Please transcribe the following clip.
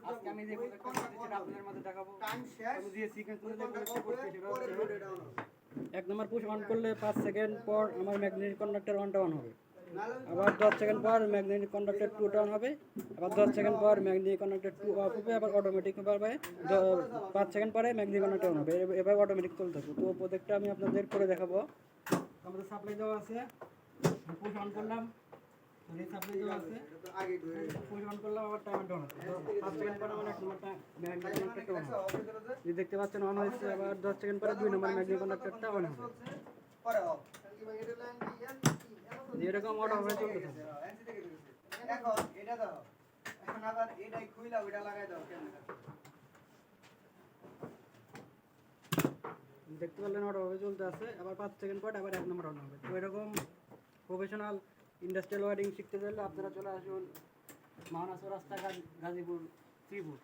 আজকে আমি যে প্রজেক্টটা করতেছি সেটা আপনাদের মাঝে দেখাবো। আমি যে সিকোয়েন্স করে প্রজেক্টটা করতেছি সেটা হচ্ছে 1 নম্বর পুশ অন করলে 5 সেকেন্ড পর আমার ম্যাগনেটিক কন্ডাক্টর 1টা অন হবে। আবার 10 সেকেন্ড পর ম্যাগনেটিক কন্ডাক্টর 2টা অন হবে। আবার 10 সেকেন্ড পর ম্যাগনেটিক কন্ডাক্টর 2 অফ হবে। আবার অটোমেটিক ভাবে 5 সেকেন্ড পরে ম্যাগনেটিক কন্ডাক্টর অন হবে। এভাবে অটোমেটিক চলতে থাকবে। তো প্রজেক্টটা আমি আপনাদের করে দেখাবো। আমাদের সাপ্লাই দেওয়া আছে, পুশ অন করলাম, এই সাপ্লাই দেওয়া আছে, পুশ অন করলাম, আবার টাইমার ডাউন আছে। 5 সেকেন্ড পরে আমার 1 নম্বরটা ম্যাগনেটিক কন্ডাক্টরটা অন হবে। এই দেখতে পাচ্ছেন অন হয়েছে। আবার 10 সেকেন্ড পরে 2 নম্বর ম্যাগনেটিক কন্ডাক্টরটা অন হবে। এরকম অটো হয়ে চলতে থাকে। এখন এটা দাও, এখন আবার এটাই খুইলা ওইটা লাগাই দাও ক্যামেরা। দেখতে পারলেন অটোভাবে চলতে আছে। আবার 5 সেকেন্ড পর আবার 1 নম্বর অন হবে। তো এরকম প্রফেশনাল ইন্ডাস্ট্রিয়াল ওয়ারিং শিখতে চাইলে আপনারা চলে আসুন মাওনা চৌরাস্তা, গাজীপুর, শ্রীপুর।